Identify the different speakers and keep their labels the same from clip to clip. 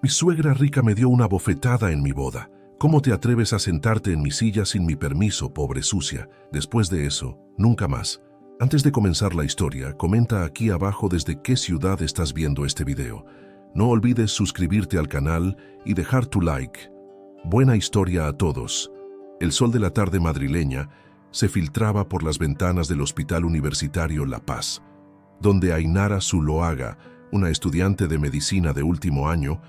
Speaker 1: Mi suegra rica me dio una bofetada en mi boda. ¿Cómo te atreves a sentarte en mi silla sin mi permiso, pobre sucia? Después de eso, nunca más. Antes de comenzar la historia, comenta aquí abajo desde qué ciudad estás viendo este video. No olvides suscribirte al canal y dejar tu like. Buena historia a todos. El sol de la tarde madrileña se filtraba por las ventanas del Hospital Universitario La Paz, donde Ainara Zuloaga, una estudiante de medicina de último año,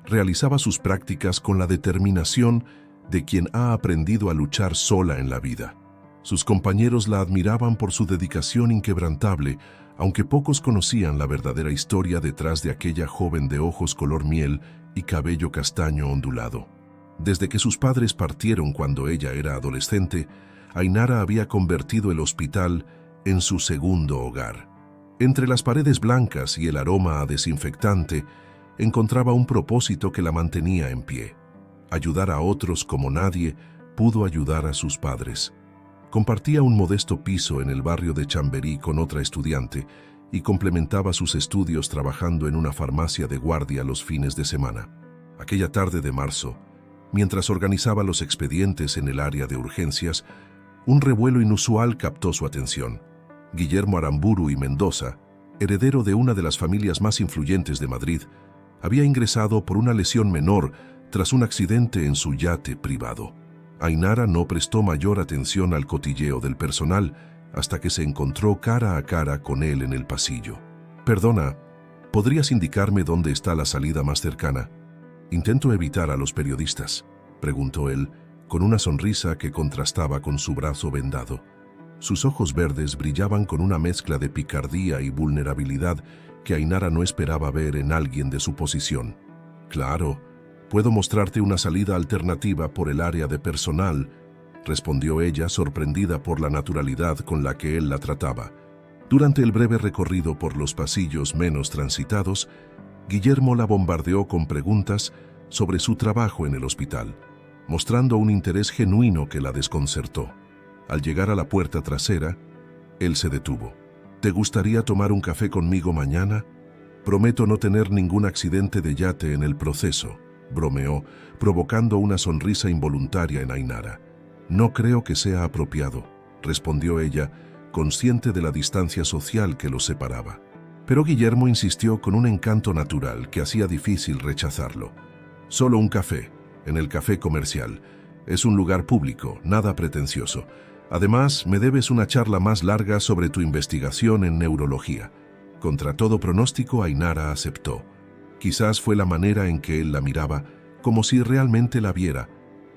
Speaker 1: realizaba sus prácticas con la determinación de quien ha aprendido a luchar sola en la vida. Sus compañeros la admiraban por su dedicación inquebrantable, aunque pocos conocían la verdadera historia detrás de aquella joven de ojos color miel y cabello castaño ondulado. Desde que sus padres partieron cuando ella era adolescente, Ainara había convertido el hospital en su segundo hogar. Entre las paredes blancas y el aroma a desinfectante, encontraba un propósito que la mantenía en pie: ayudar a otros como nadie pudo ayudar a sus padres. Compartía un modesto piso en el barrio de Chamberí con otra estudiante y complementaba sus estudios trabajando en una farmacia de guardia los fines de semana. Aquella tarde de marzo, mientras organizaba los expedientes en el área de urgencias, un revuelo inusual captó su atención. Guillermo Aramburu y Mendoza, heredero de una de las familias más influyentes de Madrid, había ingresado por una lesión menor tras un accidente en su yate privado. Ainara no prestó mayor atención al cotilleo del personal hasta que se encontró cara a cara con él en el pasillo. «Perdona, ¿podrías indicarme dónde está la salida más cercana? Intento evitar a los periodistas», preguntó él, con una sonrisa que contrastaba con su brazo vendado. Sus ojos verdes brillaban con una mezcla de picardía y vulnerabilidad que Ainara no esperaba ver en alguien de su posición. «Claro, puedo mostrarte una salida alternativa por el área de personal», respondió ella, sorprendida por la naturalidad con la que él la trataba. Durante el breve recorrido por los pasillos menos transitados, Guillermo la bombardeó con preguntas sobre su trabajo en el hospital, mostrando un interés genuino que la desconcertó. Al llegar a la puerta trasera, él se detuvo. «¿Te gustaría tomar un café conmigo mañana? Prometo no tener ningún accidente de yate en el proceso», bromeó, provocando una sonrisa involuntaria en Ainara. «No creo que sea apropiado», respondió ella, consciente de la distancia social que los separaba. Pero Guillermo insistió con un encanto natural que hacía difícil rechazarlo. «Solo un café, en el café comercial. Es un lugar público, nada pretencioso. Además, me debes una charla más larga sobre tu investigación en neurología». Contra todo pronóstico, Ainara aceptó. Quizás fue la manera en que él la miraba, como si realmente la viera,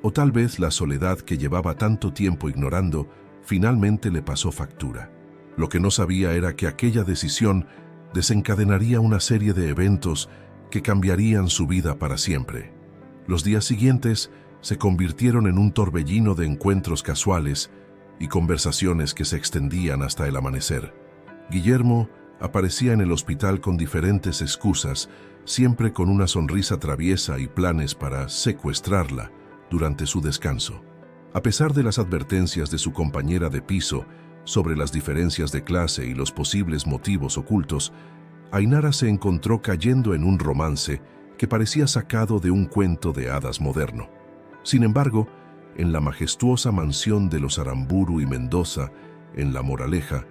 Speaker 1: o tal vez la soledad que llevaba tanto tiempo ignorando finalmente le pasó factura. Lo que no sabía era que aquella decisión desencadenaría una serie de eventos que cambiarían su vida para siempre. Los días siguientes se convirtieron en un torbellino de encuentros casuales y conversaciones que se extendían hasta el amanecer. Guillermo aparecía en el hospital con diferentes excusas, siempre con una sonrisa traviesa y planes para secuestrarla durante su descanso. A pesar de las advertencias de su compañera de piso sobre las diferencias de clase y los posibles motivos ocultos, Ainara se encontró cayendo en un romance que parecía sacado de un cuento de hadas moderno. Sin embargo, en la majestuosa mansión de los Aramburu y Mendoza, en La Moraleja,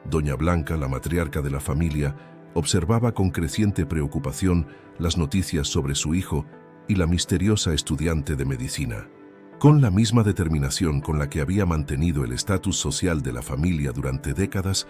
Speaker 1: doña Blanca, la matriarca de la familia, observaba con creciente preocupación las noticias sobre su hijo y la misteriosa estudiante de medicina. Con la misma determinación con la que había mantenido el estatus social de la familia durante décadas,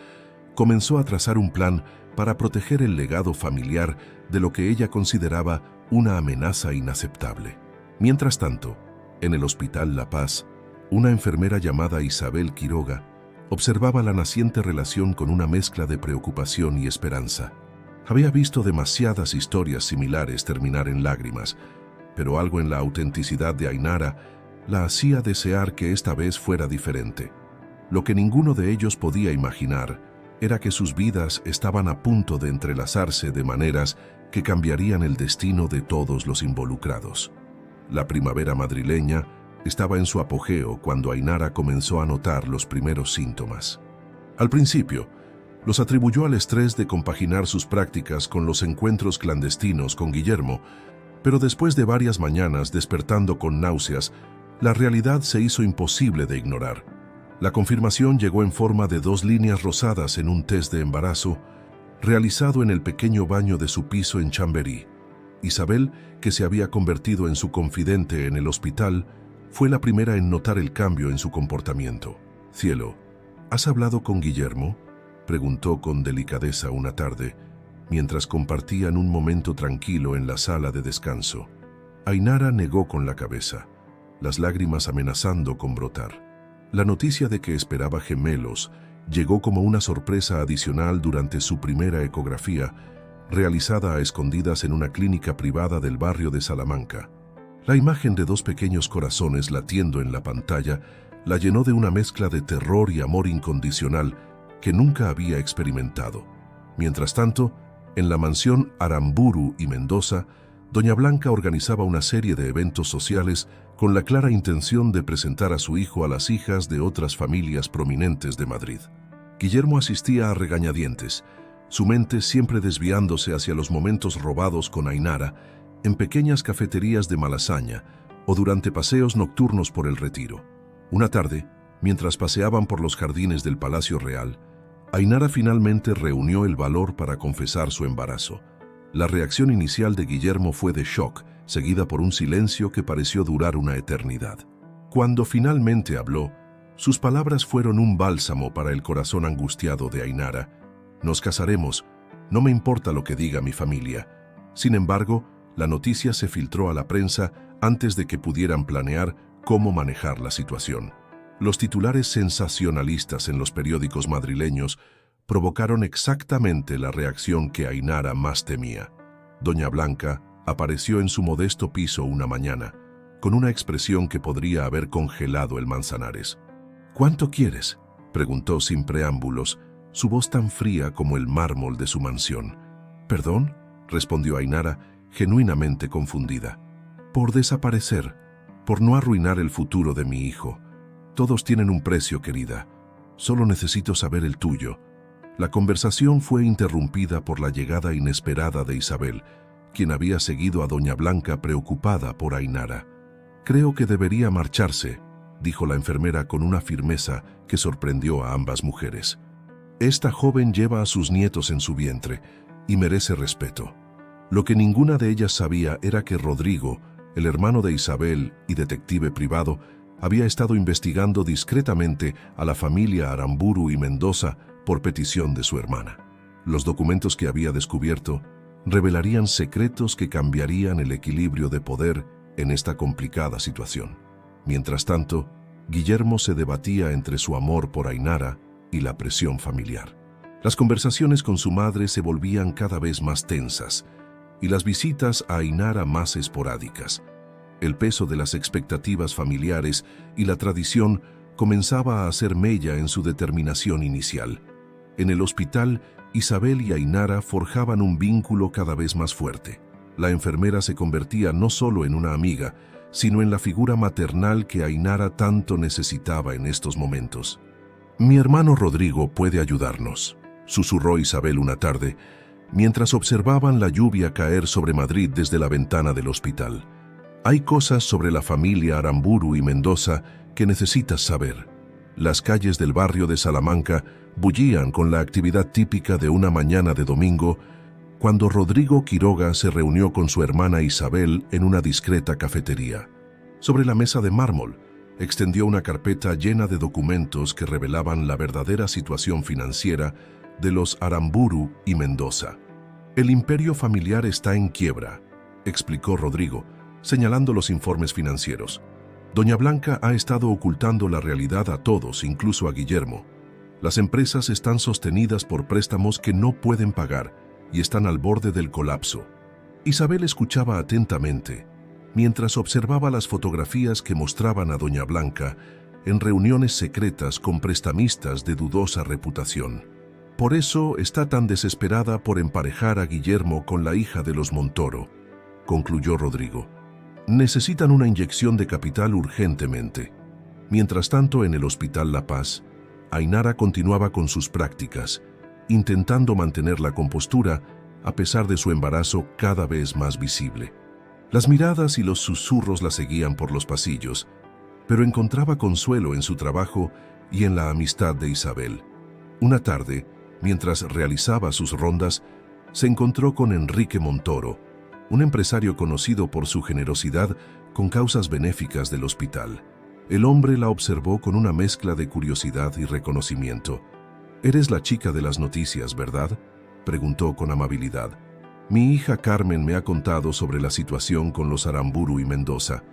Speaker 1: comenzó a trazar un plan para proteger el legado familiar de lo que ella consideraba una amenaza inaceptable. Mientras tanto, en el Hospital La Paz, una enfermera llamada Isabel Quiroga observaba la naciente relación con una mezcla de preocupación y esperanza. Había visto demasiadas historias similares terminar en lágrimas, pero algo en la autenticidad de Ainara la hacía desear que esta vez fuera diferente. Lo que ninguno de ellos podía imaginar era que sus vidas estaban a punto de entrelazarse de maneras que cambiarían el destino de todos los involucrados. La primavera madrileña estaba en su apogeo cuando Ainara comenzó a notar los primeros síntomas. Al principio, los atribuyó al estrés de compaginar sus prácticas con los encuentros clandestinos con Guillermo, Pero después de varias mañanas despertando con náuseas, la realidad se hizo imposible de ignorar. La confirmación llegó en forma de 2 líneas rosadas en un test de embarazo realizado en el pequeño baño de su piso en Chambéry. Isabel, que se había convertido en su confidente en el hospital, fue la primera en notar el cambio en su comportamiento. «Cielo, ¿has hablado con Guillermo?», preguntó con delicadeza una tarde, mientras compartían un momento tranquilo en la sala de descanso. Ainara negó con la cabeza, las lágrimas amenazando con brotar. La noticia de que esperaba gemelos llegó como una sorpresa adicional durante su primera ecografía, realizada a escondidas en una clínica privada del barrio de Salamanca. La imagen de 2 pequeños corazones latiendo en la pantalla la llenó de una mezcla de terror y amor incondicional que nunca había experimentado. Mientras tanto, en la mansión Aramburu y Mendoza, doña Blanca organizaba una serie de eventos sociales con la clara intención de presentar a su hijo a las hijas de otras familias prominentes de Madrid. Guillermo asistía a regañadientes, su mente siempre desviándose hacia los momentos robados con Ainara en pequeñas cafeterías de Malasaña o durante paseos nocturnos por el Retiro. Una tarde, mientras paseaban por los jardines del Palacio Real, Ainara finalmente reunió el valor para confesar su embarazo. La reacción inicial de Guillermo fue de shock, seguida por un silencio que pareció durar una eternidad. Cuando finalmente habló, sus palabras fueron un bálsamo para el corazón angustiado de Ainara. «Nos casaremos, no me importa lo que diga mi familia». Sin embargo, la noticia se filtró a la prensa antes de que pudieran planear cómo manejar la situación. Los titulares sensacionalistas en los periódicos madrileños provocaron exactamente la reacción que Ainara más temía. Doña Blanca apareció en su modesto piso una mañana, con una expresión que podría haber congelado el Manzanares. «¿Cuánto quieres?», preguntó sin preámbulos, su voz tan fría como el mármol de su mansión. «¿Perdón?», respondió Ainara, genuinamente confundida. «Por desaparecer, por no arruinar el futuro de mi hijo. Todos tienen un precio, querida. Solo necesito saber el tuyo». La conversación fue interrumpida por la llegada inesperada de Isabel, quien había seguido a doña Blanca preocupada por Ainara. «Creo que debería marcharse», dijo la enfermera con una firmeza que sorprendió a ambas mujeres. «Esta joven lleva a sus nietos en su vientre y merece respeto». Lo que ninguna de ellas sabía era que Rodrigo, el hermano de Isabel y detective privado, había estado investigando discretamente a la familia Aramburu y Mendoza por petición de su hermana. Los documentos que había descubierto revelarían secretos que cambiarían el equilibrio de poder en esta complicada situación. Mientras tanto, Guillermo se debatía entre su amor por Ainara y la presión familiar. Las conversaciones con su madre se volvían cada vez más tensas y las visitas a Ainara más esporádicas. El peso de las expectativas familiares y la tradición comenzaba a hacer mella en su determinación inicial. En el hospital, Isabel y Ainara forjaban un vínculo cada vez más fuerte. La enfermera se convertía no solo en una amiga, sino en la figura maternal que Ainara tanto necesitaba en estos momentos. «Mi hermano Rodrigo puede ayudarnos», susurró Isabel una tarde, mientras observaban la lluvia caer sobre Madrid desde la ventana del hospital. «Hay cosas sobre la familia Aramburu y Mendoza que necesitas saber». Las calles del barrio de Salamanca bullían con la actividad típica de una mañana de domingo, cuando Rodrigo Quiroga se reunió con su hermana Isabel en una discreta cafetería. Sobre la mesa de mármol, extendió una carpeta llena de documentos que revelaban la verdadera situación financiera de los Aramburu y Mendoza. «El imperio familiar está en quiebra», explicó Rodrigo, señalando los informes financieros. «Doña Blanca ha estado ocultando la realidad a todos, incluso a Guillermo. Las empresas están sostenidas por préstamos que no pueden pagar y están al borde del colapso». Isabel escuchaba atentamente, mientras observaba las fotografías que mostraban a doña Blanca en reuniones secretas con prestamistas de dudosa reputación. «Por eso está tan desesperada por emparejar a Guillermo con la hija de los Montoro», concluyó Rodrigo. «Necesitan una inyección de capital urgentemente». Mientras tanto, en el Hospital La Paz, Ainara continuaba con sus prácticas, intentando mantener la compostura a pesar de su embarazo cada vez más visible. Las miradas y los susurros la seguían por los pasillos, pero encontraba consuelo en su trabajo y en la amistad de Isabel. Una tarde, mientras realizaba sus rondas, se encontró con Enrique Montoro, un empresario conocido por su generosidad con causas benéficas del hospital. El hombre la observó con una mezcla de curiosidad y reconocimiento. «Eres la chica de las noticias, ¿verdad?», preguntó con amabilidad. «Mi hija Carmen me ha contado sobre la situación con los Aramburu y Mendoza».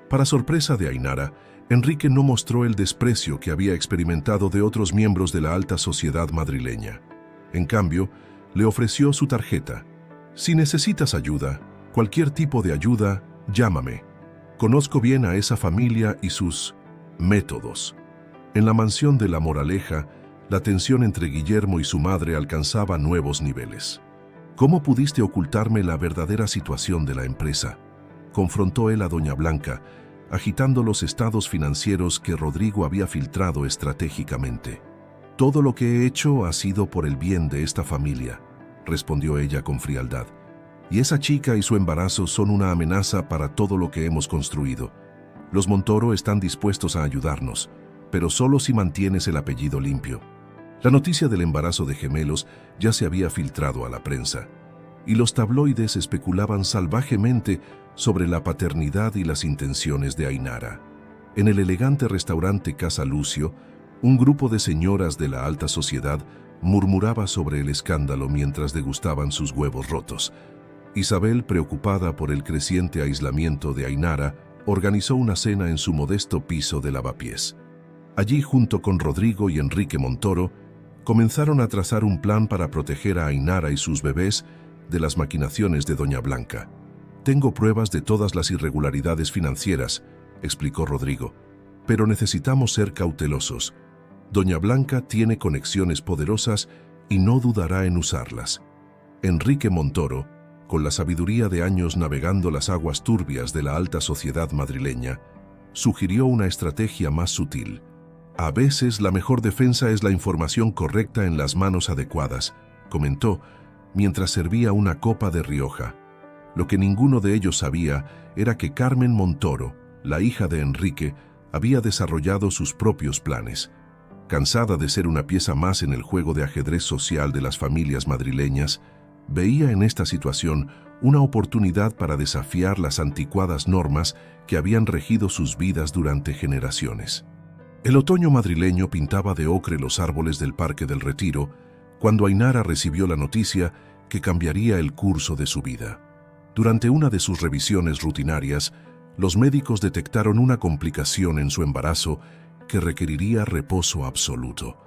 Speaker 1: Para sorpresa de Ainara, Enrique no mostró el desprecio que había experimentado de otros miembros de la alta sociedad madrileña. En cambio, le ofreció su tarjeta. «Si necesitas ayuda, cualquier tipo de ayuda, llámame. Conozco bien a esa familia y sus métodos». En la mansión de La Moraleja, la tensión entre Guillermo y su madre alcanzaba nuevos niveles. «¿Cómo pudiste ocultarme la verdadera situación de la empresa?», confrontó él a doña Blanca, agitando los estados financieros que Rodrigo había filtrado estratégicamente. «Todo lo que he hecho ha sido por el bien de esta familia», respondió ella con frialdad. «Y esa chica y su embarazo son una amenaza para todo lo que hemos construido. Los Montoro están dispuestos a ayudarnos, pero solo si mantienes el apellido limpio». La noticia del embarazo de gemelos ya se había filtrado a la prensa, y los tabloides especulaban salvajemente sobre la paternidad y las intenciones de Ainara. En el elegante restaurante Casa Lucio, un grupo de señoras de la alta sociedad murmuraba sobre el escándalo mientras degustaban sus huevos rotos. Isabel, preocupada por el creciente aislamiento de Ainara, organizó una cena en su modesto piso de lavapiés. Allí, junto con Rodrigo y Enrique Montoro, comenzaron a trazar un plan para proteger a Ainara y sus bebés de las maquinaciones de doña Blanca. «Tengo pruebas de todas las irregularidades financieras», explicó Rodrigo, «pero necesitamos ser cautelosos. Doña Blanca tiene conexiones poderosas y no dudará en usarlas». Enrique Montoro, con la sabiduría de años navegando las aguas turbias de la alta sociedad madrileña, sugirió una estrategia más sutil. «A veces la mejor defensa es la información correcta en las manos adecuadas», comentó, mientras servía una copa de Rioja. Lo que ninguno de ellos sabía era que Carmen Montoro, la hija de Enrique, había desarrollado sus propios planes. Cansada de ser una pieza más en el juego de ajedrez social de las familias madrileñas, veía en esta situación una oportunidad para desafiar las anticuadas normas que habían regido sus vidas durante generaciones. El otoño madrileño pintaba de ocre los árboles del Parque del Retiro cuando Ainara recibió la noticia que cambiaría el curso de su vida. Durante una de sus revisiones rutinarias, los médicos detectaron una complicación en su embarazo que requeriría reposo absoluto.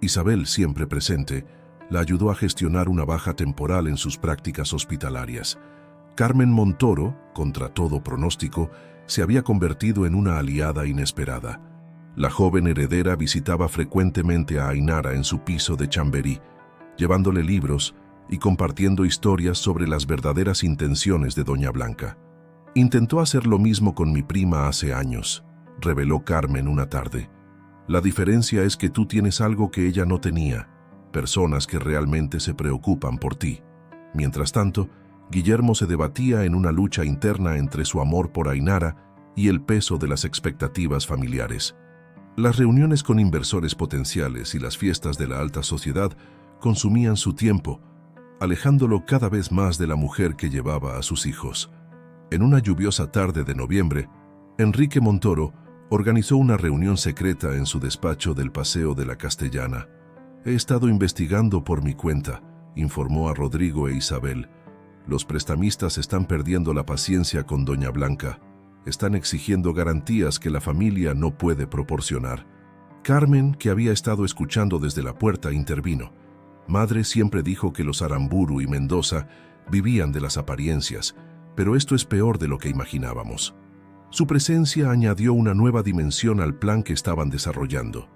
Speaker 1: Isabel, siempre presente, la ayudó a gestionar una baja temporal en sus prácticas hospitalarias. Carmen Montoro, contra todo pronóstico, se había convertido en una aliada inesperada. La joven heredera visitaba frecuentemente a Ainara en su piso de Chamberí, llevándole libros y compartiendo historias sobre las verdaderas intenciones de doña Blanca. «Intentó hacer lo mismo con mi prima hace años», reveló Carmen una tarde. «La diferencia es que tú tienes algo que ella no tenía, personas que realmente se preocupan por ti». Mientras tanto, Guillermo se debatía en una lucha interna entre su amor por Ainara y el peso de las expectativas familiares. Las reuniones con inversores potenciales y las fiestas de la alta sociedad consumían su tiempo, alejándolo cada vez más de la mujer que llevaba a sus hijos. En una lluviosa tarde de noviembre, Enrique Montoro organizó una reunión secreta en su despacho del Paseo de la Castellana. «He estado investigando por mi cuenta», informó a Rodrigo e Isabel. «Los prestamistas están perdiendo la paciencia con doña Blanca. Están exigiendo garantías que la familia no puede proporcionar». Carmen, que había estado escuchando desde la puerta, intervino. «Madre siempre dijo que los Aramburu y Mendoza vivían de las apariencias, pero esto es peor de lo que imaginábamos». Su presencia añadió una nueva dimensión al plan que estaban desarrollando.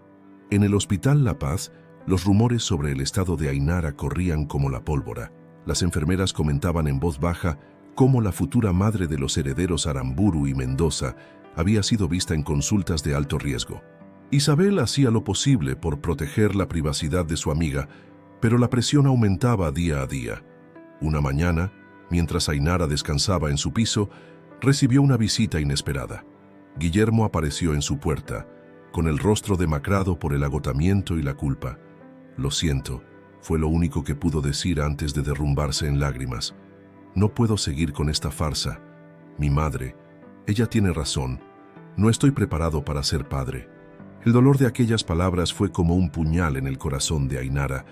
Speaker 1: En el Hospital La Paz, los rumores sobre el estado de Ainara corrían como la pólvora. Las enfermeras comentaban en voz baja cómo la futura madre de los herederos Aramburu y Mendoza había sido vista en consultas de alto riesgo. Isabel hacía lo posible por proteger la privacidad de su amiga, pero la presión aumentaba día a día. Una mañana, mientras Ainara descansaba en su piso, Recibió una visita inesperada. Guillermo apareció en su puerta, con el rostro demacrado por el agotamiento y la culpa. «Lo siento», fue lo único que pudo decir antes de derrumbarse en lágrimas. «No puedo seguir con esta farsa. Mi madre, ella tiene razón. No estoy preparado para ser padre». El dolor de aquellas palabras fue como un puñal en el corazón de Ainara,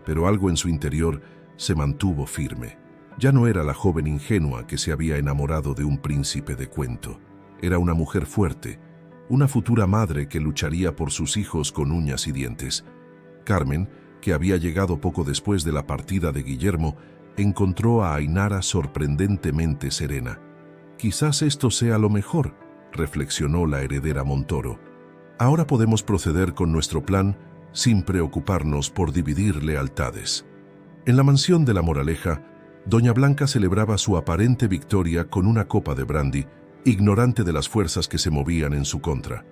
Speaker 1: pero algo en su interior se mantuvo firme. Ya no era la joven ingenua que se había enamorado de un príncipe de cuento. Era una mujer fuerte, una futura madre que lucharía por sus hijos con uñas y dientes. Carmen, que había llegado poco después de la partida de Guillermo, encontró a Ainara sorprendentemente serena. «Quizás esto sea lo mejor», reflexionó la heredera Montoro. «Ahora podemos proceder con nuestro plan sin preocuparnos por dividir lealtades». En la mansión de La Moraleja, doña Blanca celebraba su aparente victoria con una copa de brandy, ignorante de las fuerzas que se movían en su contra.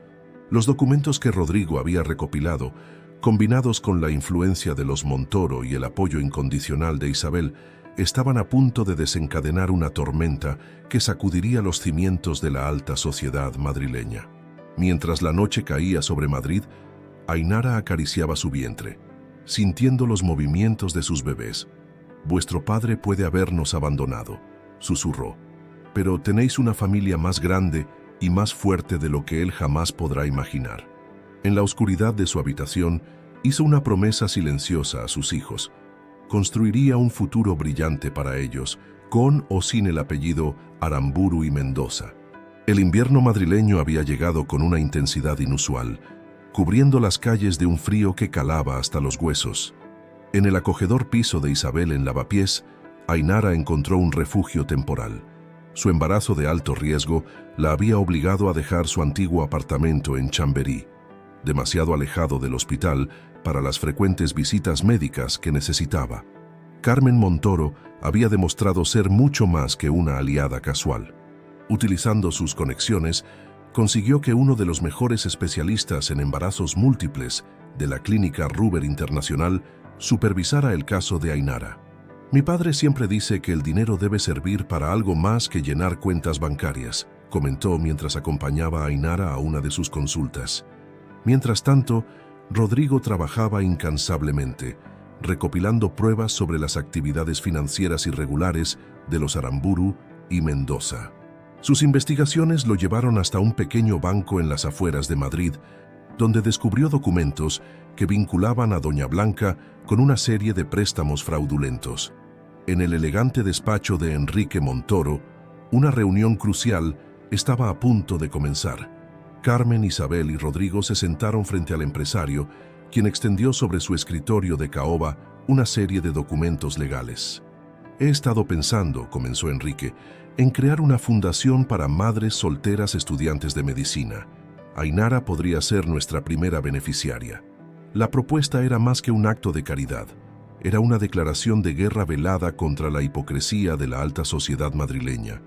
Speaker 1: Los documentos que Rodrigo había recopilado, combinados con la influencia de los Montoro y el apoyo incondicional de Isabel, estaban a punto de desencadenar una tormenta que sacudiría los cimientos de la alta sociedad madrileña. Mientras la noche caía sobre Madrid, Ainara acariciaba su vientre, sintiendo los movimientos de sus bebés. «Vuestro padre puede habernos abandonado», susurró, «pero tenéis una familia más grande y más fuerte de lo que él jamás podrá imaginar». En la oscuridad de su habitación, hizo una promesa silenciosa a sus hijos. Construiría un futuro brillante para ellos, con o sin el apellido Aramburu y Mendoza. El invierno madrileño había llegado con una intensidad inusual, cubriendo las calles de un frío que calaba hasta los huesos. En el acogedor piso de Isabel en Lavapiés, Ainara encontró un refugio temporal. Su embarazo de alto riesgo la había obligado a dejar su antiguo apartamento en Chamberí, demasiado alejado del hospital para las frecuentes visitas médicas que necesitaba. Carmen Montoro había demostrado ser mucho más que una aliada casual. Utilizando sus conexiones, consiguió que uno de los mejores especialistas en embarazos múltiples de la clínica Ruber Internacional supervisara el caso de Ainara. «Mi padre siempre dice que el dinero debe servir para algo más que llenar cuentas bancarias», comentó mientras acompañaba a Ainara a una de sus consultas. Mientras tanto, Rodrigo trabajaba incansablemente, recopilando pruebas sobre las actividades financieras irregulares de los Aramburu y Mendoza. Sus investigaciones lo llevaron hasta un pequeño banco en las afueras de Madrid, donde descubrió documentos que vinculaban a doña Blanca con una serie de préstamos fraudulentos. En el elegante despacho de Enrique Montoro, una reunión crucial estaba a punto de comenzar. Carmen, Isabel y Rodrigo se sentaron frente al empresario, quien extendió sobre su escritorio de caoba una serie de documentos legales. «He estado pensando», comenzó Enrique, «en crear una fundación para madres solteras estudiantes de medicina. Ainara podría ser nuestra primera beneficiaria». La propuesta era más que un acto de caridad. Era una declaración de guerra velada contra la hipocresía de la alta sociedad madrileña.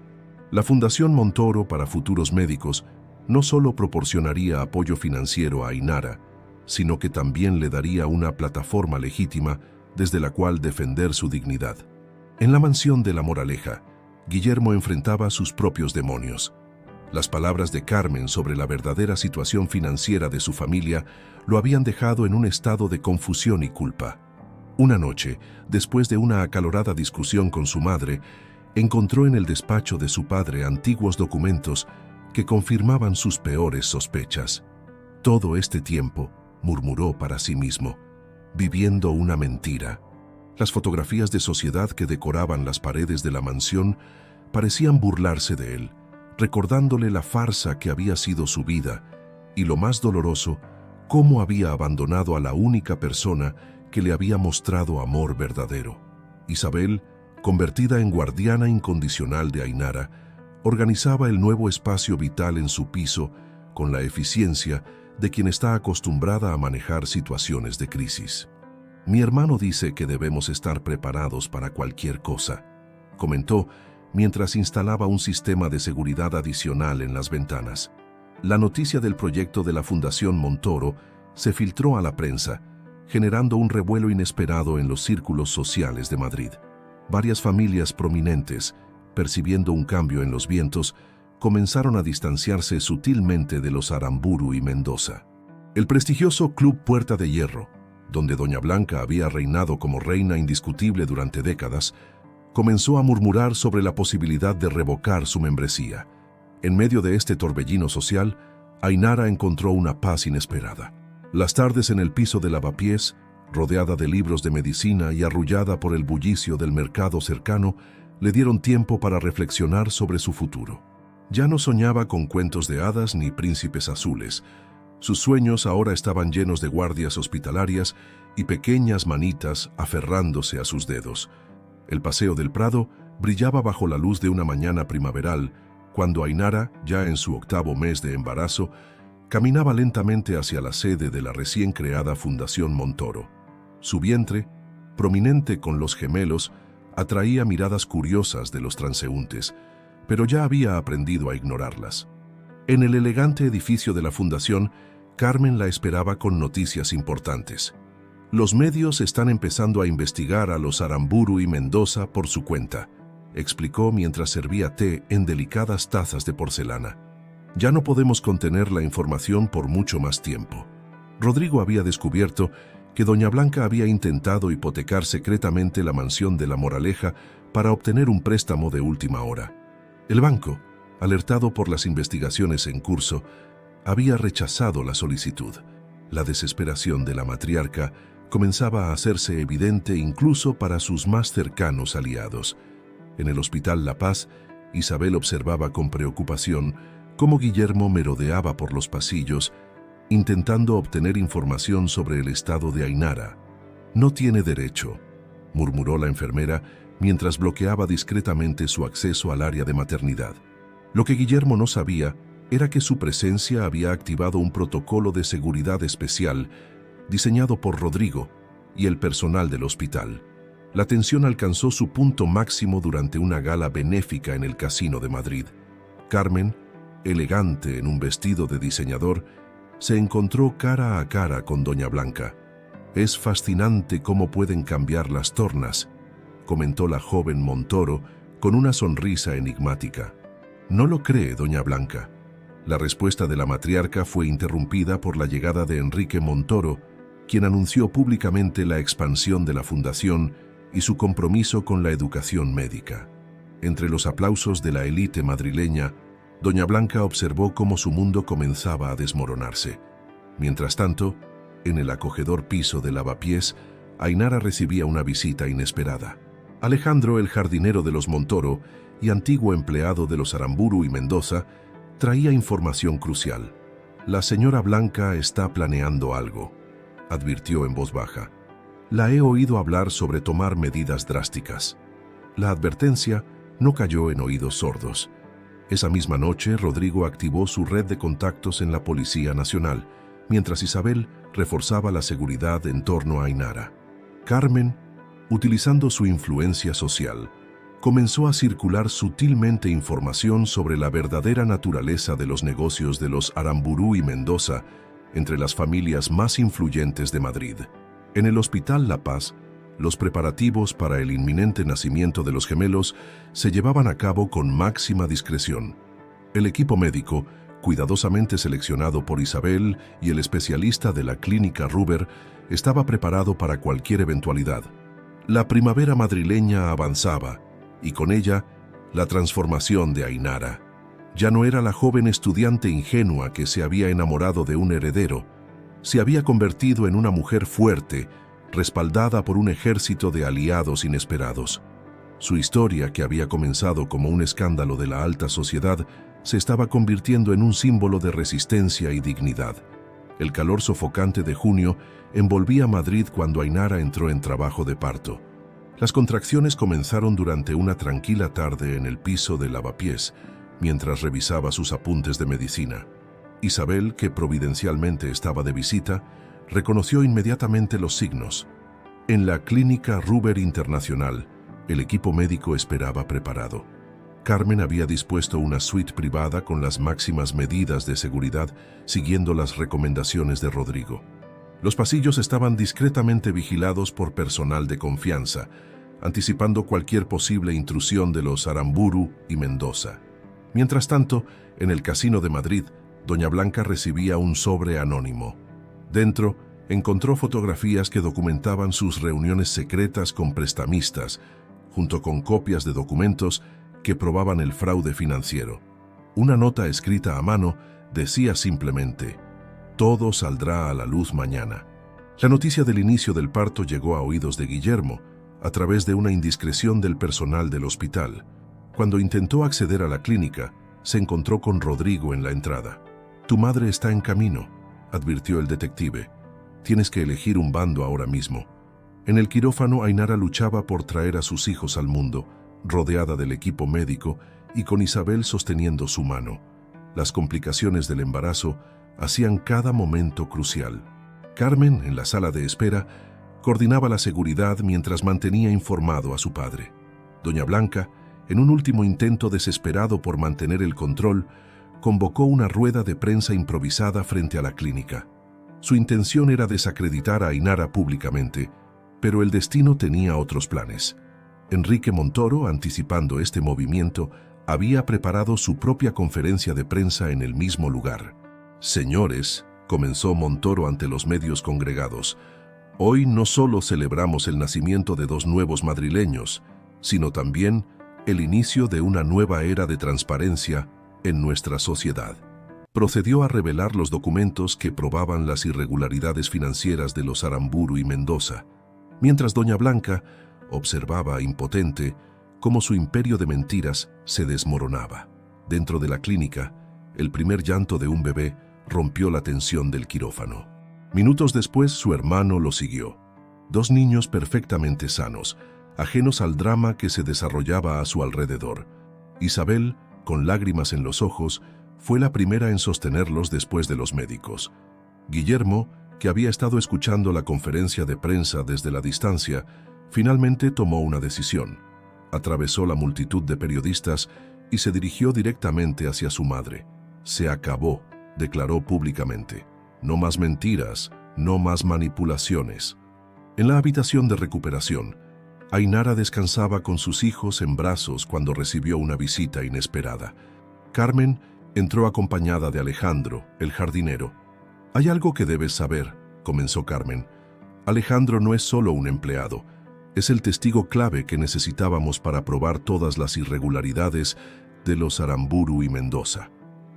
Speaker 1: La Fundación Montoro para Futuros Médicos no solo proporcionaría apoyo financiero a Ainara, sino que también le daría una plataforma legítima desde la cual defender su dignidad. En la mansión de La Moraleja, Guillermo enfrentaba sus propios demonios. Las palabras de Carmen sobre la verdadera situación financiera de su familia lo habían dejado en un estado de confusión y culpa. Una noche, después de una acalorada discusión con su madre, encontró en el despacho de su padre antiguos documentos que confirmaban sus peores sospechas. «Todo este tiempo», murmuró para sí mismo, «viviendo una mentira». Las fotografías de sociedad que decoraban las paredes de la mansión parecían burlarse de él, recordándole la farsa que había sido su vida y, lo más doloroso, cómo había abandonado a la única persona que le había mostrado amor verdadero. Isabel, convertida en guardiana incondicional de Ainara, organizaba el nuevo espacio vital en su piso con la eficiencia de quien está acostumbrada a manejar situaciones de crisis. «Mi hermano dice que debemos estar preparados para cualquier cosa», comentó mientras instalaba un sistema de seguridad adicional en las ventanas. La noticia del proyecto de la Fundación Montoro se filtró a la prensa, generando un revuelo inesperado en los círculos sociales de Madrid. Varias familias prominentes, percibiendo un cambio en los vientos, comenzaron a distanciarse sutilmente de los Aramburu y Mendoza. El prestigioso Club Puerta de Hierro, donde Doña Blanca había reinado como reina indiscutible durante décadas, comenzó a murmurar sobre la posibilidad de revocar su membresía. En medio de este torbellino social, Ainara encontró una paz inesperada. Las tardes en el piso de lavapiés, rodeada de libros de medicina y arrullada por el bullicio del mercado cercano, le dieron tiempo para reflexionar sobre su futuro. Ya no soñaba con cuentos de hadas ni príncipes azules. Sus sueños ahora estaban llenos de guardias hospitalarias y pequeñas manitas aferrándose a sus dedos. El paseo del Prado brillaba bajo la luz de una mañana primaveral, cuando Ainara, ya en su 8º mes de embarazo, caminaba lentamente hacia la sede de la recién creada Fundación Montoro. Su vientre, prominente con los gemelos, atraía miradas curiosas de los transeúntes, pero ya había aprendido a ignorarlas. En el elegante edificio de la Fundación, Carmen la esperaba con noticias importantes. Los medios están empezando a investigar a los Aramburu y Mendoza por su cuenta, explicó mientras servía té en delicadas tazas de porcelana. Ya no podemos contener la información por mucho más tiempo. Rodrigo había descubierto que Doña Blanca había intentado hipotecar secretamente la mansión de La Moraleja para obtener un préstamo de última hora. El banco, alertado por las investigaciones en curso, había rechazado la solicitud. La desesperación de la matriarca comenzaba a hacerse evidente incluso para sus más cercanos aliados. En el Hospital La Paz, Isabel observaba con preocupación cómo Guillermo merodeaba por los pasillos, intentando obtener información sobre el estado de Ainara. «No tiene derecho», murmuró la enfermera mientras bloqueaba discretamente su acceso al área de maternidad. Lo que Guillermo no sabía era que su presencia había activado un protocolo de seguridad especial diseñado por Rodrigo y el personal del hospital. La tensión alcanzó su punto máximo durante una gala benéfica en el Casino de Madrid. Carmen, elegante en un vestido de diseñador, se encontró cara a cara con Doña Blanca. «Es fascinante cómo pueden cambiar las tornas», comentó la joven Montoro con una sonrisa enigmática. «¿No lo cree, Doña Blanca?». La respuesta de la matriarca fue interrumpida por la llegada de Enrique Montoro, quien anunció públicamente la expansión de la fundación y su compromiso con la educación médica. Entre los aplausos de la élite madrileña, Doña Blanca observó cómo su mundo comenzaba a desmoronarse. Mientras tanto, en el acogedor piso de lavapiés, Ainara recibía una visita inesperada. Alejandro, el jardinero de los Montoro y antiguo empleado de los Aramburu y Mendoza, traía información crucial. «La señora Blanca está planeando algo», advirtió en voz baja. «La he oído hablar sobre tomar medidas drásticas». La advertencia no cayó en oídos sordos. Esa misma noche, Rodrigo activó su red de contactos en la Policía Nacional, mientras Isabel reforzaba la seguridad en torno a Ainara. Carmen, utilizando su influencia social, comenzó a circular sutilmente información sobre la verdadera naturaleza de los negocios de los Aramburu y Mendoza entre las familias más influyentes de Madrid. En el Hospital La Paz, los preparativos para el inminente nacimiento de los gemelos se llevaban a cabo con máxima discreción. El equipo médico, cuidadosamente seleccionado por Isabel y el especialista de la clínica Ruber, estaba preparado para cualquier eventualidad. La primavera madrileña avanzaba, y con ella, la transformación de Ainara. Ya no era la joven estudiante ingenua que se había enamorado de un heredero. Se había convertido en una mujer fuerte, respaldada por un ejército de aliados inesperados. Su historia, que había comenzado como un escándalo de la alta sociedad, se estaba convirtiendo en un símbolo de resistencia y dignidad. El calor sofocante de junio envolvía Madrid cuando Ainara entró en trabajo de parto. Las contracciones comenzaron durante una tranquila tarde en el piso de lavapiés, mientras revisaba sus apuntes de medicina. Isabel, que providencialmente estaba de visita, reconoció inmediatamente los signos. En la clínica Ruber Internacional, el equipo médico esperaba preparado. Carmen había dispuesto una suite privada con las máximas medidas de seguridad, siguiendo las recomendaciones de Rodrigo. Los pasillos estaban discretamente vigilados por personal de confianza, anticipando cualquier posible intrusión de los Aramburu y Mendoza. Mientras tanto, en el Casino de Madrid, doña Blanca recibía un sobre anónimo. Dentro, encontró fotografías que documentaban sus reuniones secretas con prestamistas, junto con copias de documentos que probaban el fraude financiero. Una nota escrita a mano decía simplemente: «Todo saldrá a la luz mañana». La noticia del inicio del parto llegó a oídos de Guillermo a través de una indiscreción del personal del hospital. Cuando intentó acceder a la clínica, se encontró con Rodrigo en la entrada. «Tu madre está en camino», advirtió el detective. «Tienes que elegir un bando ahora mismo». En el quirófano, Ainara luchaba por traer a sus hijos al mundo, rodeada del equipo médico y con Isabel sosteniendo su mano. Las complicaciones del embarazo hacían cada momento crucial. Carmen, en la sala de espera, coordinaba la seguridad mientras mantenía informado a su padre. Doña Blanca, en un último intento desesperado por mantener el control, convocó una rueda de prensa improvisada frente a la clínica. Su intención era desacreditar a Ainara públicamente, pero el destino tenía otros planes. Enrique Montoro, anticipando este movimiento, había preparado su propia conferencia de prensa en el mismo lugar. «Señores», comenzó Montoro ante los medios congregados, «hoy no solo celebramos el nacimiento de dos nuevos madrileños, sino también el inicio de una nueva era de transparencia en nuestra sociedad». Procedió a revelar los documentos que probaban las irregularidades financieras de los Aramburu y Mendoza, mientras doña Blanca observaba impotente cómo su imperio de mentiras se desmoronaba. Dentro de la clínica, el primer llanto de un bebé rompió la tensión del quirófano. Minutos después, su hermano lo siguió. Dos niños perfectamente sanos, ajenos al drama que se desarrollaba a su alrededor. Isabel, con lágrimas en los ojos, fue la primera en sostenerlos después de los médicos. Guillermo, que había estado escuchando la conferencia de prensa desde la distancia, finalmente tomó una decisión. Atravesó la multitud de periodistas y se dirigió directamente hacia su madre. «Se acabó», declaró públicamente. «No más mentiras, no más manipulaciones». En la habitación de recuperación, Ainara descansaba con sus hijos en brazos cuando recibió una visita inesperada. Carmen entró acompañada de Alejandro, el jardinero. «Hay algo que debes saber», comenzó Carmen. «Alejandro no es solo un empleado, es el testigo clave que necesitábamos para probar todas las irregularidades de los Aramburu y Mendoza».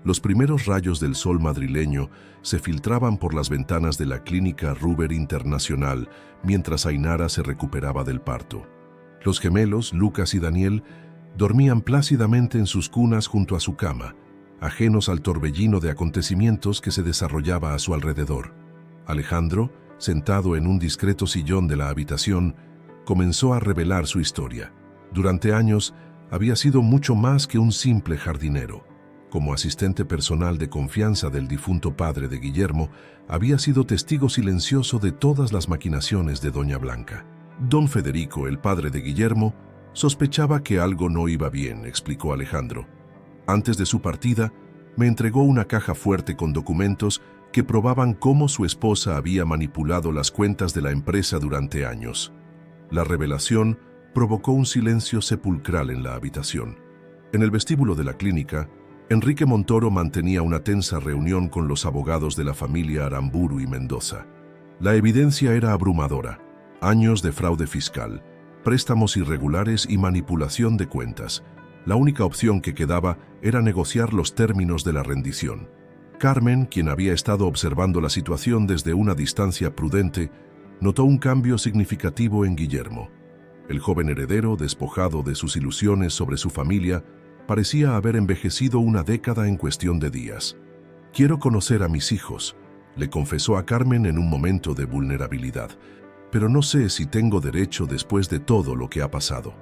Speaker 1: Los primeros rayos del sol madrileño se filtraban por las ventanas de la clínica Ruber Internacional mientras Ainara se recuperaba del parto. Los gemelos, Lucas y Daniel, dormían plácidamente en sus cunas junto a su cama, ajenos al torbellino de acontecimientos que se desarrollaba a su alrededor. Alejandro, sentado en un discreto sillón de la habitación, comenzó a revelar su historia. Durante años, había sido mucho más que un simple jardinero. Como asistente personal de confianza del difunto padre de Guillermo, había sido testigo silencioso de todas las maquinaciones de doña Blanca. Don Federico, el padre de Guillermo, sospechaba que algo no iba bien, explicó Alejandro. Antes de su partida, me entregó una caja fuerte con documentos que probaban cómo su esposa había manipulado las cuentas de la empresa durante años. La revelación provocó un silencio sepulcral en la habitación. En el vestíbulo de la clínica, Enrique Montoro mantenía una tensa reunión con los abogados de la familia Aramburu y Mendoza. La evidencia era abrumadora: años de fraude fiscal, préstamos irregulares y manipulación de cuentas. La única opción que quedaba era negociar los términos de la rendición. Carmen, quien había estado observando la situación desde una distancia prudente, notó un cambio significativo en Guillermo. El joven heredero, despojado de sus ilusiones sobre su familia, parecía haber envejecido una década en cuestión de días. «Quiero conocer a mis hijos», le confesó a Carmen en un momento de vulnerabilidad, «pero no sé si tengo derecho después de todo lo que ha pasado».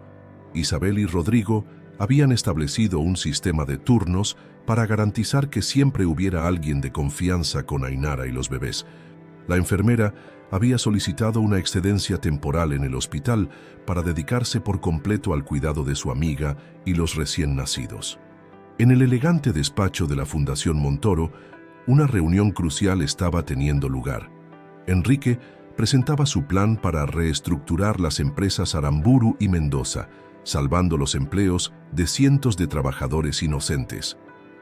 Speaker 1: Isabel y Rodrigo habían establecido un sistema de turnos para garantizar que siempre hubiera alguien de confianza con Ainara y los bebés. La enfermera había solicitado una excedencia temporal en el hospital para dedicarse por completo al cuidado de su amiga y los recién nacidos. En el elegante despacho de la Fundación Montoro, una reunión crucial estaba teniendo lugar. Enrique presentaba su plan para reestructurar las empresas Aramburu y Mendoza, salvando los empleos de cientos de trabajadores inocentes.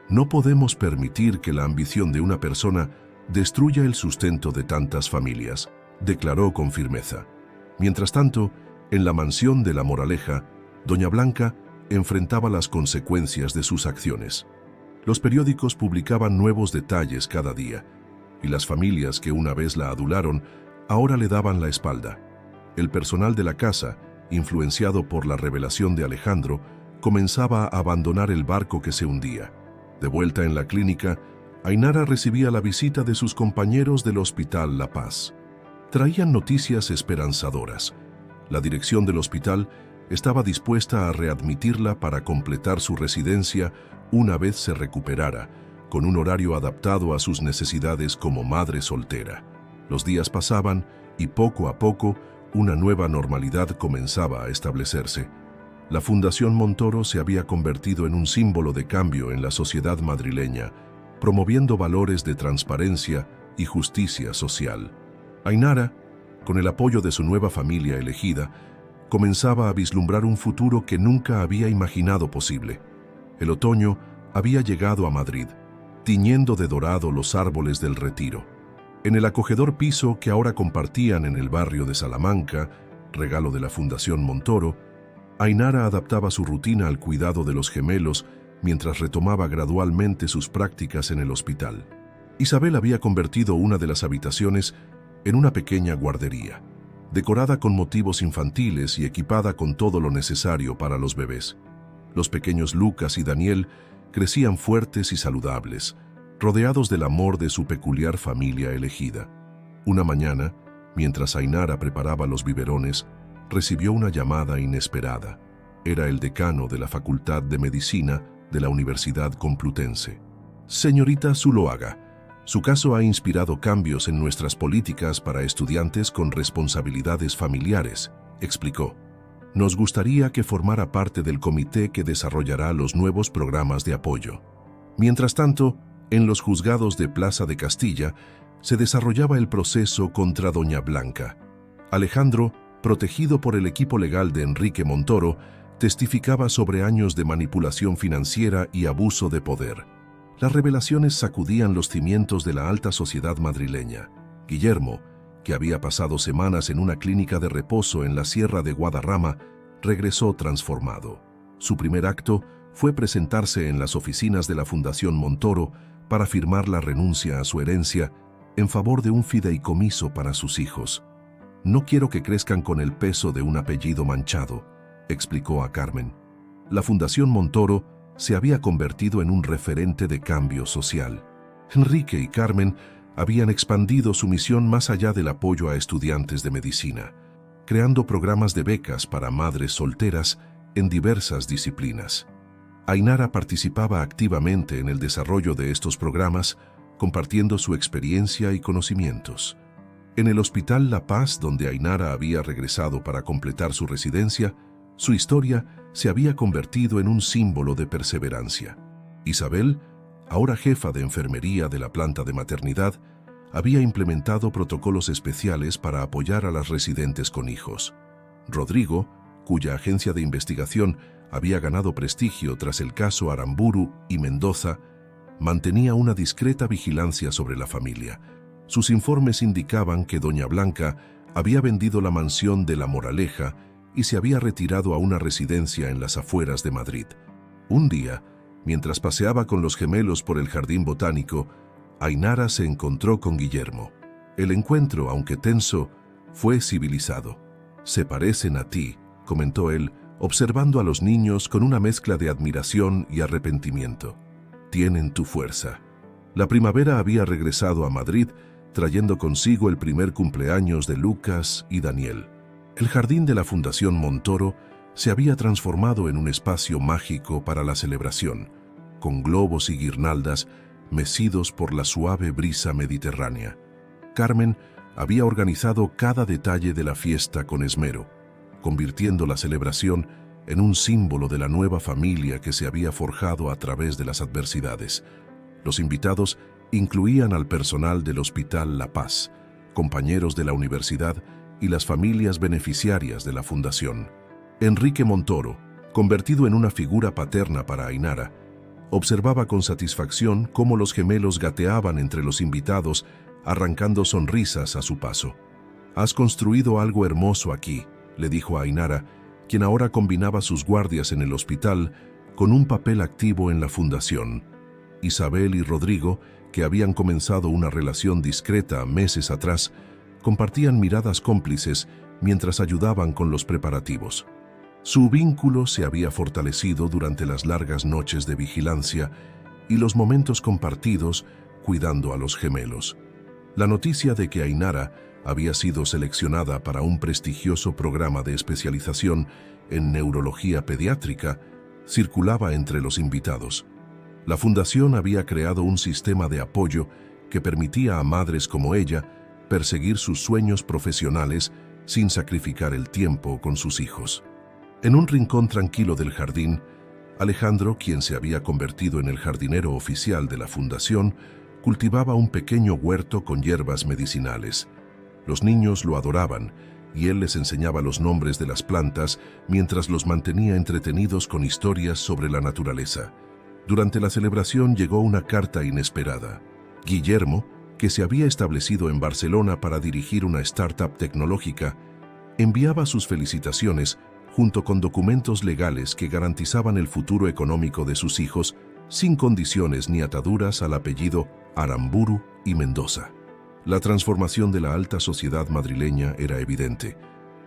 Speaker 1: No podemos permitir que la ambición de una persona destruya el sustento de tantas familias, declaró con firmeza. Mientras tanto, en la mansión de La Moraleja, doña Blanca enfrentaba las consecuencias de sus acciones. Los periódicos publicaban nuevos detalles cada día, y las familias que una vez la adularon ahora le daban la espalda. El personal de la casa, influenciado por la revelación de Alejandro, comenzaba a abandonar el barco que se hundía. De vuelta en la clínica, Ainara recibía la visita de sus compañeros del Hospital La Paz. Traían noticias esperanzadoras. La dirección del hospital estaba dispuesta a readmitirla para completar su residencia una vez se recuperara, con un horario adaptado a sus necesidades como madre soltera. Los días pasaban y poco a poco una nueva normalidad comenzaba a establecerse. La Fundación Montoro se había convertido en un símbolo de cambio en la sociedad madrileña, promoviendo valores de transparencia y justicia social. Ainara, con el apoyo de su nueva familia elegida, comenzaba a vislumbrar un futuro que nunca había imaginado posible. El otoño había llegado a Madrid, tiñendo de dorado los árboles del Retiro. En el acogedor piso que ahora compartían en el barrio de Salamanca, regalo de la Fundación Montoro, Ainara adaptaba su rutina al cuidado de los gemelos mientras retomaba gradualmente sus prácticas en el hospital. Isabel había convertido una de las habitaciones en una pequeña guardería, decorada con motivos infantiles y equipada con todo lo necesario para los bebés. Los pequeños Lucas y Daniel crecían fuertes y saludables, rodeados del amor de su peculiar familia elegida. Una mañana, mientras Ainara preparaba los biberones, recibió una llamada inesperada. Era el decano de la Facultad de Medicina de la Universidad Complutense. Señorita Zuloaga, su caso ha inspirado cambios en nuestras políticas para estudiantes con responsabilidades familiares, explicó. Nos gustaría que formara parte del comité que desarrollará los nuevos programas de apoyo. Mientras tanto, en los juzgados de Plaza de Castilla se desarrollaba el proceso contra doña Blanca. Alejandro, protegido por el equipo legal de Enrique Montoro, testificaba sobre años de manipulación financiera y abuso de poder. Las revelaciones sacudían los cimientos de la alta sociedad madrileña. Guillermo, que había pasado semanas en una clínica de reposo en la Sierra de Guadarrama, regresó transformado. Su primer acto fue presentarse en las oficinas de la Fundación Montoro para firmar la renuncia a su herencia en favor de un fideicomiso para sus hijos. No quiero que crezcan con el peso de un apellido manchado, explicó a Carmen. La Fundación Montoro se había convertido en un referente de cambio social. Enrique y Carmen habían expandido su misión más allá del apoyo a estudiantes de medicina, creando programas de becas para madres solteras en diversas disciplinas. Ainara participaba activamente en el desarrollo de estos programas, compartiendo su experiencia y conocimientos. En el Hospital La Paz, donde Ainara había regresado para completar su residencia, su historia se había convertido en un símbolo de perseverancia. Isabel, ahora jefa de enfermería de la planta de maternidad, había implementado protocolos especiales para apoyar a las residentes con hijos. Rodrigo, cuya agencia de investigación había ganado prestigio tras el caso Aramburu y Mendoza, mantenía una discreta vigilancia sobre la familia. Sus informes indicaban que doña Blanca había vendido la mansión de La Moraleja y se había retirado a una residencia en las afueras de Madrid. Un día, mientras paseaba con los gemelos por el jardín botánico, Ainara se encontró con Guillermo. El encuentro, aunque tenso, fue civilizado. «Se parecen a ti», comentó él, observando a los niños con una mezcla de admiración y arrepentimiento. «Tienen tu fuerza». La primavera había regresado a Madrid, trayendo consigo el primer cumpleaños de Lucas y Daniel. El jardín de la Fundación Montoro se había transformado en un espacio mágico para la celebración, con globos y guirnaldas mecidos por la suave brisa mediterránea. Carmen había organizado cada detalle de la fiesta con esmero, convirtiendo la celebración en un símbolo de la nueva familia que se había forjado a través de las adversidades. Los invitados incluían al personal del Hospital La Paz, compañeros de la universidad y las familias beneficiarias de la fundación. Enrique Montoro, Convertido en una figura paterna para Ainara, observaba con satisfacción cómo los gemelos gateaban entre los invitados, arrancando sonrisas a su paso. «Has construido algo hermoso aquí», le dijo a Ainara, quien ahora combinaba sus guardias en el hospital con un papel activo en la fundación. Isabel y Rodrigo, que habían comenzado una relación discreta meses atrás, compartían miradas cómplices mientras ayudaban con los preparativos. Su vínculo se había fortalecido durante las largas noches de vigilancia y los momentos compartidos cuidando a los gemelos. La noticia de que Ainara había sido seleccionada para un prestigioso programa de especialización en neurología pediátrica circulaba entre los invitados. La fundación había creado un sistema de apoyo que permitía a madres como ella perseguir sus sueños profesionales sin sacrificar el tiempo con sus hijos. En un rincón tranquilo del jardín, Alejandro, quien se había convertido en el jardinero oficial de la fundación, cultivaba un pequeño huerto con hierbas medicinales. Los niños lo adoraban y él les enseñaba los nombres de las plantas mientras los mantenía entretenidos con historias sobre la naturaleza. Durante la celebración llegó una carta inesperada. Guillermo, que se había establecido en Barcelona para dirigir una startup tecnológica, enviaba sus felicitaciones junto con documentos legales que garantizaban el futuro económico de sus hijos sin condiciones ni ataduras al apellido Aramburu y Mendoza. La transformación de la alta sociedad madrileña era evidente.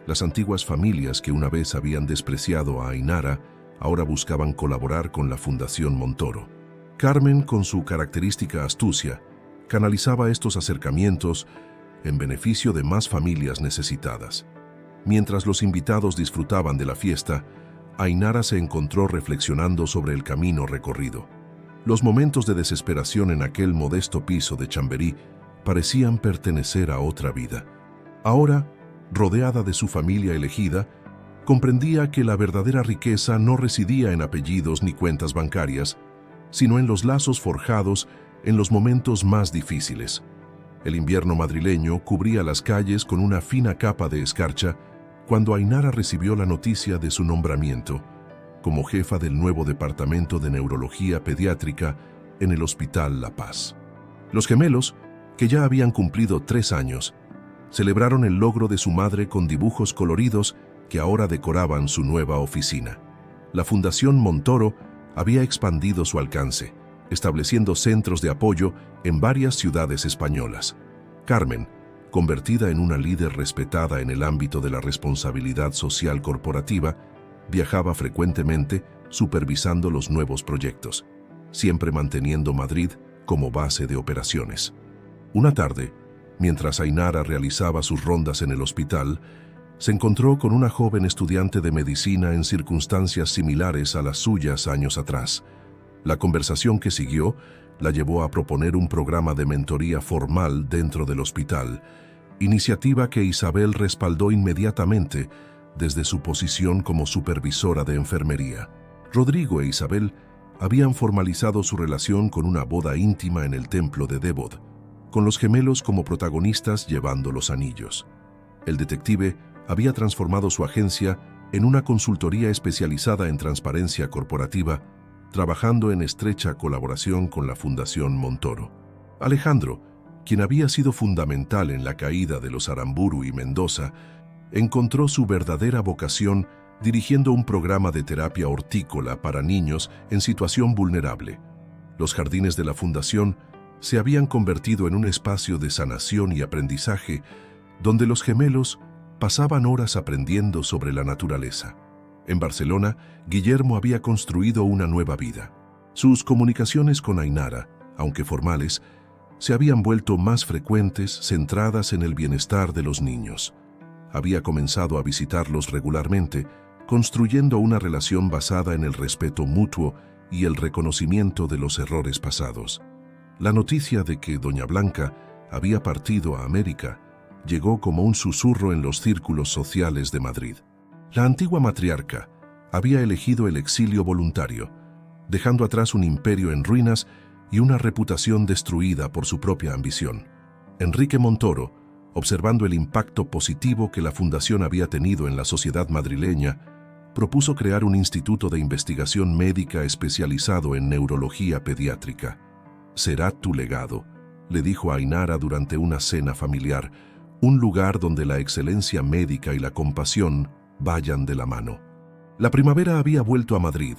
Speaker 1: Las antiguas familias que una vez habían despreciado a Ainara ahora buscaban colaborar con la Fundación Montoro. Carmen, con su característica astucia, canalizaba estos acercamientos en beneficio de más familias necesitadas. Mientras los invitados disfrutaban de la fiesta, Ainara se encontró reflexionando sobre el camino recorrido. Los momentos de desesperación en aquel modesto piso de Chamberí parecían pertenecer a otra vida. Ahora, rodeada de su familia elegida, comprendía que la verdadera riqueza no residía en apellidos ni cuentas bancarias, sino en los lazos forjados en los momentos más difíciles. El invierno madrileño cubría las calles con una fina capa de escarcha cuando Ainara recibió la noticia de su nombramiento como jefa del nuevo departamento de neurología pediátrica en el Hospital La Paz. Los gemelos, que ya habían cumplido 3 años, celebraron el logro de su madre con dibujos coloridos que ahora decoraban su nueva oficina. La Fundación Montoro había expandido su alcance, estableciendo centros de apoyo en varias ciudades españolas. Carmen, convertida en una líder respetada en el ámbito de la responsabilidad social corporativa, viajaba frecuentemente supervisando los nuevos proyectos, siempre manteniendo Madrid como base de operaciones. Una tarde, mientras Ainara realizaba sus rondas en el hospital, se encontró con una joven estudiante de medicina en circunstancias similares a las suyas años atrás. La conversación que siguió la llevó a proponer un programa de mentoría formal dentro del hospital, iniciativa que Isabel respaldó inmediatamente desde su posición como supervisora de enfermería. Rodrigo e Isabel habían formalizado su relación con una boda íntima en el templo de Débod, con los gemelos como protagonistas llevando los anillos. El detective había transformado su agencia en una consultoría especializada en transparencia corporativa, trabajando en estrecha colaboración con la Fundación Montoro. Alejandro, quien había sido fundamental en la caída de los Aramburu y Mendoza, encontró su verdadera vocación dirigiendo un programa de terapia hortícola para niños en situación vulnerable. Los jardines de la Fundación se habían convertido en un espacio de sanación y aprendizaje donde los gemelos pasaban horas aprendiendo sobre la naturaleza. En Barcelona, Guillermo había construido una nueva vida. Sus comunicaciones con Ainara, aunque formales, se habían vuelto más frecuentes, centradas en el bienestar de los niños. Había comenzado a visitarlos regularmente, construyendo una relación basada en el respeto mutuo y el reconocimiento de los errores pasados. La noticia de que Doña Blanca había partido a América llegó como un susurro en los círculos sociales de Madrid. La antigua matriarca había elegido el exilio voluntario, dejando atrás un imperio en ruinas y una reputación destruida por su propia ambición. Enrique Montoro, observando el impacto positivo que la fundación había tenido en la sociedad madrileña, propuso crear un instituto de investigación médica especializado en neurología pediátrica. «Será tu legado», le dijo a Ainara durante una cena familiar, un lugar donde la excelencia médica y la compasión vayan de la mano. La primavera había vuelto a Madrid,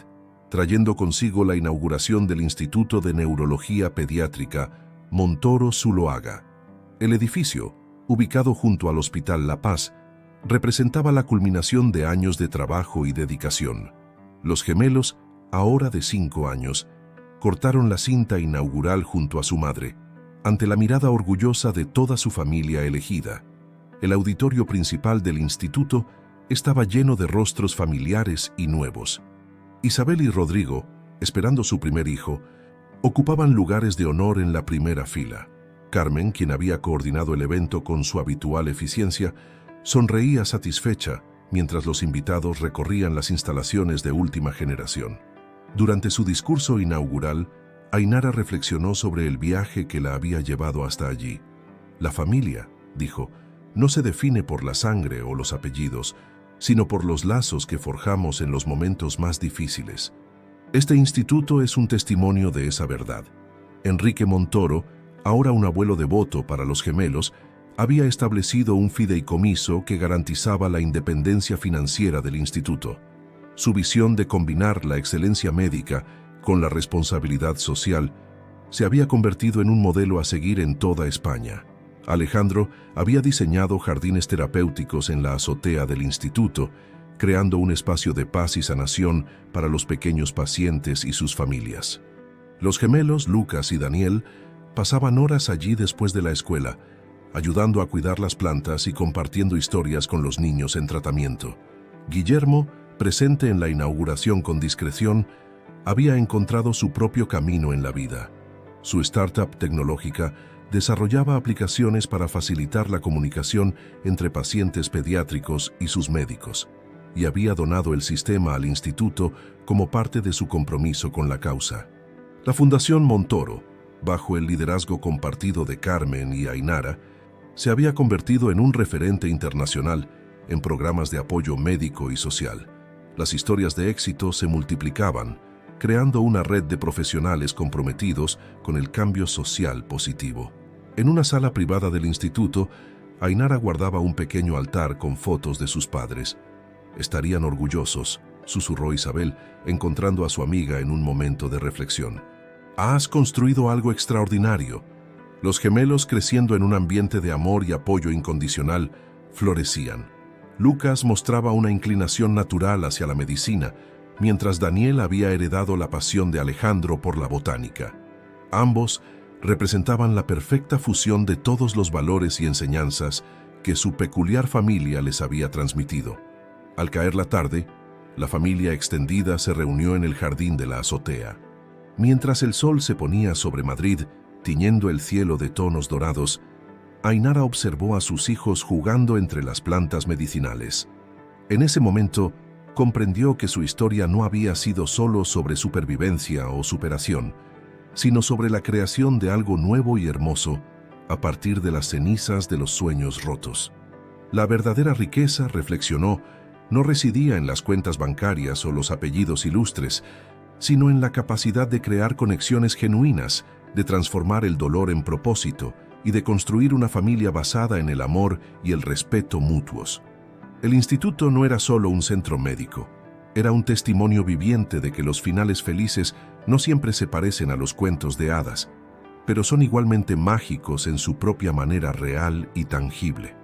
Speaker 1: trayendo consigo la inauguración del Instituto de Neurología Pediátrica Montoro Zuloaga. El edificio, ubicado junto al Hospital La Paz, representaba la culminación de años de trabajo y dedicación. Los gemelos, ahora de 5 años, cortaron la cinta inaugural junto a su madre, ante la mirada orgullosa de toda su familia elegida. El auditorio principal del instituto estaba lleno de rostros familiares y nuevos. Isabel y Rodrigo, esperando su primer hijo, ocupaban lugares de honor en la primera fila. Carmen, quien había coordinado el evento con su habitual eficiencia, sonreía satisfecha mientras los invitados recorrían las instalaciones de última generación. Durante su discurso inaugural, Ainara reflexionó sobre el viaje que la había llevado hasta allí. La familia, dijo, no se define por la sangre o los apellidos, sino por los lazos que forjamos en los momentos más difíciles. Este instituto es un testimonio de esa verdad. Enrique Montoro, ahora un abuelo devoto para los gemelos, había establecido un fideicomiso que garantizaba la independencia financiera del instituto. Su visión de combinar la excelencia médica con la responsabilidad social se había convertido en un modelo a seguir en toda España. Alejandro había diseñado jardines terapéuticos en la azotea del instituto, creando un espacio de paz y sanación para los pequeños pacientes y sus familias. Los gemelos, Lucas y Daniel, pasaban horas allí después de la escuela, ayudando a cuidar las plantas y compartiendo historias con los niños en tratamiento. Guillermo, presente en la inauguración con discreción, había encontrado su propio camino en la vida. Su startup tecnológica desarrollaba aplicaciones para facilitar la comunicación entre pacientes pediátricos y sus médicos, y había donado el sistema al instituto como parte de su compromiso con la causa. La Fundación Montoro, bajo el liderazgo compartido de Carmen y Ainara, se había convertido en un referente internacional en programas de apoyo médico y social. Las historias de éxito se multiplicaban, creando una red de profesionales comprometidos con el cambio social positivo. En una sala privada del instituto, Ainara guardaba un pequeño altar con fotos de sus padres. «Estarían orgullosos», susurró Isabel, encontrando a su amiga en un momento de reflexión. «Has construido algo extraordinario». Los gemelos, creciendo en un ambiente de amor y apoyo incondicional, florecían. Lucas mostraba una inclinación natural hacia la medicina, mientras Daniel había heredado la pasión de Alejandro por la botánica. Ambos representaban la perfecta fusión de todos los valores y enseñanzas que su peculiar familia les había transmitido. Al caer la tarde, la familia extendida se reunió en el jardín de la azotea. Mientras el sol se ponía sobre Madrid, tiñendo el cielo de tonos dorados, Ainara observó a sus hijos jugando entre las plantas medicinales. En ese momento, comprendió que su historia no había sido solo sobre supervivencia o superación, sino sobre la creación de algo nuevo y hermoso a partir de las cenizas de los sueños rotos. La verdadera riqueza, reflexionó, no residía en las cuentas bancarias o los apellidos ilustres, sino en la capacidad de crear conexiones genuinas, de transformar el dolor en propósito y de construir una familia basada en el amor y el respeto mutuos. El instituto no era solo un centro médico, era un testimonio viviente de que los finales felices no siempre se parecen a los cuentos de hadas, pero son igualmente mágicos en su propia manera real y tangible.